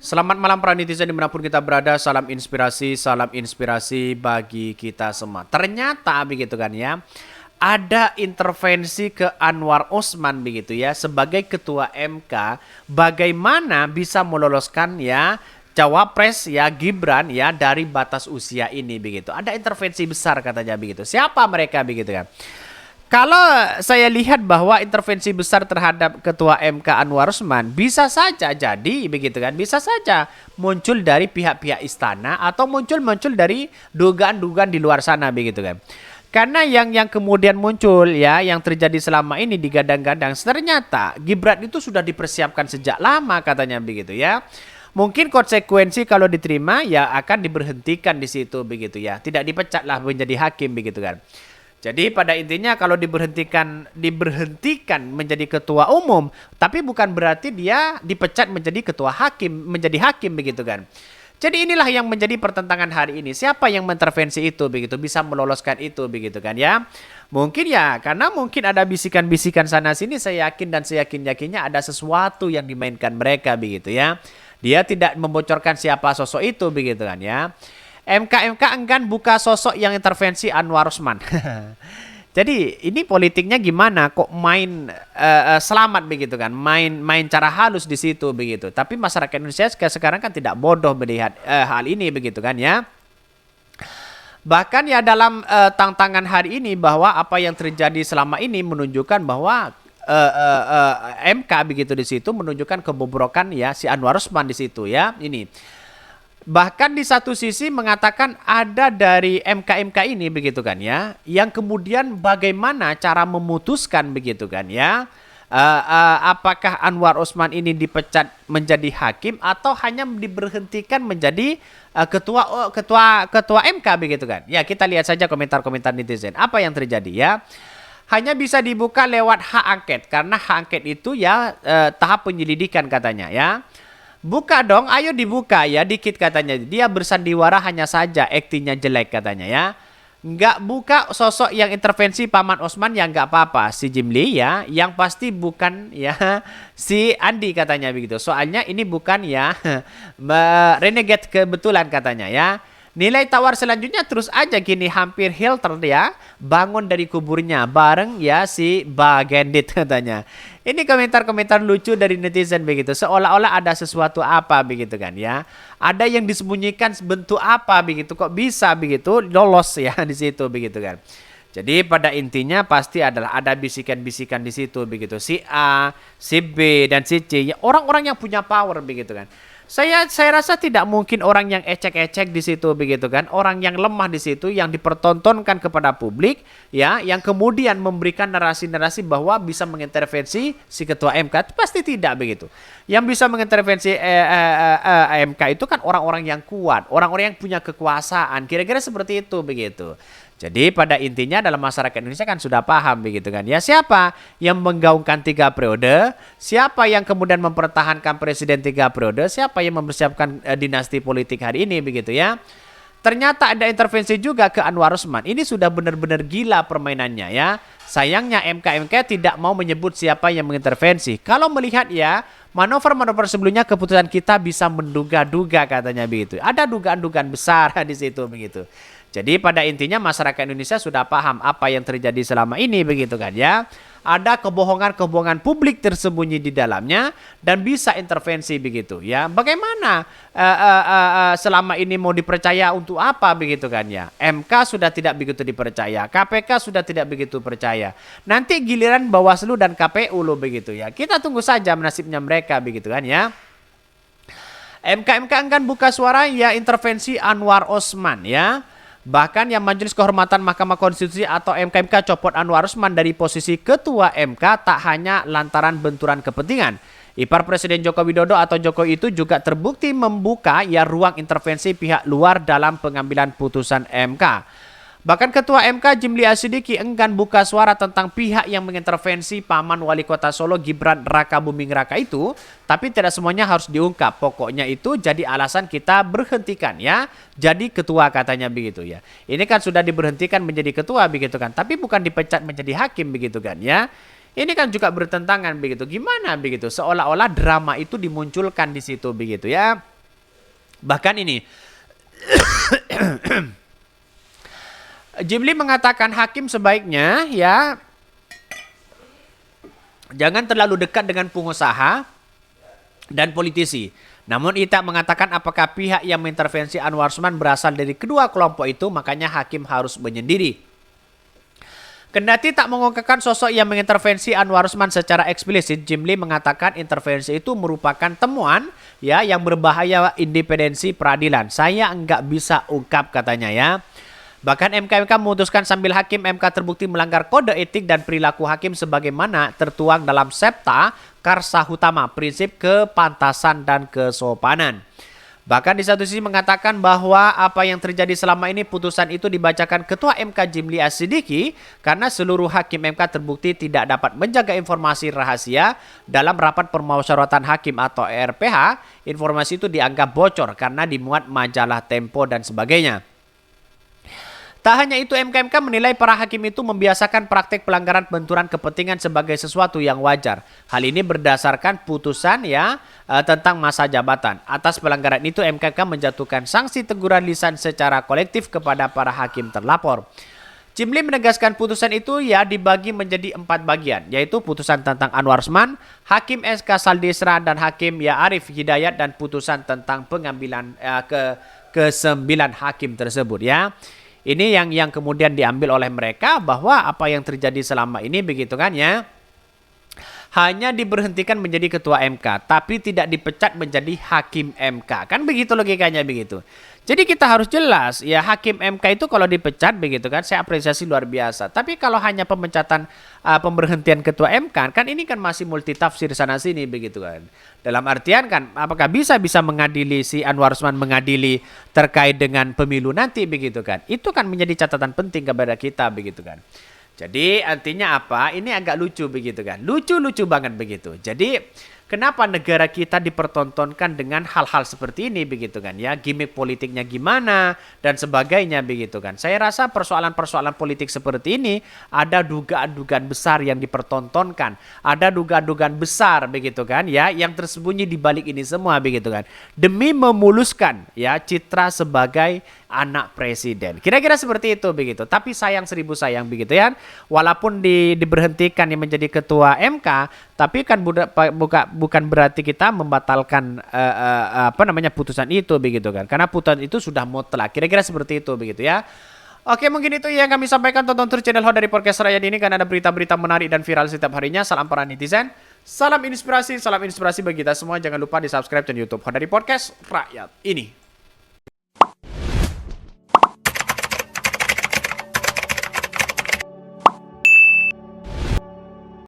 Selamat malam para netizen dimanapun kita berada, salam inspirasi bagi kita semua. Ternyata begitu kan ya, ada intervensi ke Anwar Osman begitu ya, sebagai ketua MK, bagaimana bisa meloloskan ya Cawapres ya Gibran ya dari batas usia ini begitu. Ada intervensi besar katanya begitu. Siapa mereka begitu kan? Kalau saya lihat bahwa intervensi besar terhadap Ketua MK Anwar Usman bisa saja jadi begitu kan, bisa saja muncul dari pihak-pihak istana atau muncul dari dugaan-dugaan di luar sana begitu kan. Karena yang kemudian muncul ya, yang terjadi selama ini digadang-gadang, ternyata Gibran itu sudah dipersiapkan sejak lama katanya begitu ya. Mungkin konsekuensi kalau diterima ya akan diberhentikan di situ begitu ya, tidak dipecatlah menjadi hakim begitu kan. Jadi pada intinya kalau diberhentikan menjadi ketua umum, tapi bukan berarti dia dipecat menjadi hakim begitu kan. Jadi inilah yang menjadi pertentangan hari ini. Siapa yang mengintervensi itu begitu, bisa meloloskan itu begitu kan ya. Mungkin ya, karena mungkin ada bisikan-bisikan sana sini, saya yakin dan saya yakin-yakinnya ada sesuatu yang dimainkan mereka begitu ya. Dia tidak membocorkan siapa sosok itu begitu kan ya. MK enggan buka sosok yang intervensi Anwar Usman. Jadi ini politiknya gimana? Kok main selamat begitu kan? Main cara halus di situ begitu. Tapi masyarakat Indonesia sekarang kan tidak bodoh melihat hal ini begitu kan ya. Bahkan ya dalam tantangan hari ini bahwa apa yang terjadi selama ini menunjukkan bahwa MK begitu di situ menunjukkan kebobrokan ya si Anwar Usman di situ ya. Ini. Bahkan di satu sisi mengatakan ada dari MK-MK ini begitu kan ya, yang kemudian bagaimana cara memutuskan begitu kan ya, apakah Anwar Usman ini dipecat menjadi hakim atau hanya diberhentikan menjadi ketua MK begitu kan? Ya kita lihat saja komentar-komentar netizen apa yang terjadi ya. Hanya bisa dibuka lewat hak angket karena hak angket itu ya tahap penyelidikan katanya ya. Buka dong, ayo dibuka ya dikit katanya. Dia bersandiwara hanya saja aktingnya jelek katanya ya. Nggak buka sosok yang intervensi Paman Osman yang nggak apa-apa. Si Jimli ya, yang pasti bukan ya si Andi katanya begitu. Soalnya ini bukan ya renegade kebetulan katanya ya. Nilai tawar selanjutnya terus aja gini hampir Hilter ya bangun dari kuburnya bareng ya si Bagendit katanya. Ini komentar-komentar lucu dari netizen begitu. Seolah-olah ada sesuatu apa begitu kan ya. Ada yang disembunyikan bentuk apa begitu kok bisa begitu lolos ya di situ begitu kan. Jadi pada intinya pasti adalah ada bisikan-bisikan di situ begitu. Si A, si B dan si C ya orang-orang yang punya power begitu kan. Saya rasa tidak mungkin orang yang ecek-ecek di situ begitu kan, orang yang lemah di situ yang dipertontonkan kepada publik ya, yang kemudian memberikan narasi-narasi bahwa bisa mengintervensi si ketua MK pasti tidak begitu. Yang bisa mengintervensi MK itu kan orang-orang yang kuat, orang-orang yang punya kekuasaan, kira-kira seperti itu begitu. Jadi pada intinya dalam masyarakat Indonesia kan sudah paham begitu kan. Ya siapa yang menggaungkan 3 periode, siapa yang kemudian mempertahankan presiden 3 periode, siapa yang mempersiapkan dinasti politik hari ini begitu ya. Ternyata ada intervensi juga ke Anwar Usman. Ini sudah benar-benar gila permainannya ya. Sayangnya MK tidak mau menyebut siapa yang mengintervensi. Kalau melihat ya manuver-manuver sebelumnya keputusan kita bisa menduga-duga katanya begitu. Ada dugaan-dugaan besar di situ begitu. Jadi pada intinya masyarakat Indonesia sudah paham apa yang terjadi selama ini begitu kan ya. Ada kebohongan-kebohongan publik tersembunyi di dalamnya dan bisa intervensi begitu ya. Bagaimana selama ini mau dipercaya untuk apa begitu kan ya. MK sudah tidak begitu dipercaya, KPK sudah tidak begitu percaya. Nanti giliran Bawaslu dan KPU loh begitu ya. Kita tunggu saja nasibnya mereka begitu kan ya. MK enggan buka suara ya intervensi Anwar Osman ya. Bahkan yang Majelis Kehormatan Mahkamah Konstitusi atau MK copot Anwar Usman dari posisi ketua MK tak hanya lantaran benturan kepentingan. Ipar Presiden Joko Widodo atau Jokowi itu juga terbukti membuka ya ruang intervensi pihak luar dalam pengambilan putusan MK. Bahkan Ketua MK Jimli Asidiki enggan buka suara tentang pihak yang mengintervensi Paman Wali Kota Solo Gibran Raka Buming Raka itu, tapi tidak semuanya harus diungkap. Pokoknya itu jadi alasan kita berhentikan ya. Jadi ketua katanya begitu ya. Ini kan sudah diberhentikan menjadi ketua begitu kan, tapi bukan dipecat menjadi hakim begitu kan ya. Ini kan juga bertentangan begitu. Gimana begitu? Seolah-olah drama itu dimunculkan di situ begitu ya. Bahkan ini Jimli mengatakan hakim sebaiknya ya jangan terlalu dekat dengan pengusaha dan politisi. Namun Ita mengatakan apakah pihak yang mengintervensi Anwar Usman berasal dari kedua kelompok itu, makanya hakim harus menyendiri. Kendati tak mengungkapkan sosok yang mengintervensi Anwar Usman secara eksplisit, Jimli mengatakan intervensi itu merupakan temuan ya yang berbahaya independensi peradilan. Saya enggak bisa ungkap katanya ya. Bahkan MK memutuskan sambil hakim MK terbukti melanggar kode etik dan perilaku hakim sebagaimana tertuang dalam Septa Karsa Utama, prinsip kepantasan dan kesopanan. Bahkan di satu sisi mengatakan bahwa apa yang terjadi selama ini putusan itu dibacakan Ketua MK Jimli As-Sidiki karena seluruh hakim MK terbukti tidak dapat menjaga informasi rahasia dalam rapat permusyawaratan hakim atau RPH. Informasi itu dianggap bocor karena dimuat majalah Tempo dan sebagainya. Tak hanya itu, MK menilai para hakim itu membiasakan praktek pelanggaran benturan kepentingan sebagai sesuatu yang wajar. Hal ini berdasarkan putusan ya tentang masa jabatan. Atas pelanggaran itu, MK menjatuhkan sanksi teguran lisan secara kolektif kepada para hakim terlapor. Jimli menegaskan putusan itu ya dibagi menjadi 4 bagian, yaitu putusan tentang Anwar Usman, Hakim SK Saldesra dan Hakim ya Arif Hidayat, dan putusan tentang pengambilan ke-9 hakim tersebut ya. Ini yang kemudian diambil oleh mereka bahwa apa yang terjadi selama ini begitu kan ya. Hanya diberhentikan menjadi ketua MK, tapi tidak dipecat menjadi hakim MK. Kan begitu logikanya begitu. Jadi kita harus jelas, ya hakim MK itu kalau dipecat begitu kan, saya apresiasi luar biasa. Tapi kalau hanya pemecatan, pemberhentian ketua MK, kan ini kan masih multitafsir sana sini begitu kan. Dalam artian kan, apakah bisa mengadili si Anwar Usman mengadili terkait dengan pemilu nanti begitu kan. Itu kan menjadi catatan penting kepada kita begitu kan. Jadi artinya apa? Ini agak lucu begitu kan. Lucu-lucu banget begitu. Jadi kenapa negara kita dipertontonkan dengan hal-hal seperti ini begitu kan ya, gimmick politiknya gimana dan sebagainya begitu kan. Saya rasa persoalan-persoalan politik seperti ini ada dugaan-dugaan besar yang dipertontonkan, ada dugaan-dugaan besar begitu kan ya yang tersembunyi di balik ini semua begitu kan. Demi memuluskan ya citra sebagai anak presiden. Kira-kira seperti itu begitu. Tapi sayang seribu sayang begitu ya. Walaupun diberhentikan yang menjadi ketua MK, tapi kan bukan berarti kita membatalkan putusan itu begitu kan. Karena putusan itu sudah mutlak. Kira-kira seperti itu begitu ya. Oke, mungkin itu yang kami sampaikan. Tonton terus channel Ho dari Podcast Rakyat ini karena ada berita-berita menarik dan viral setiap harinya. Salam para netizen. Salam inspirasi bagi kita semua. Jangan lupa di subscribe channel YouTube Ho dari Podcast Rakyat ini.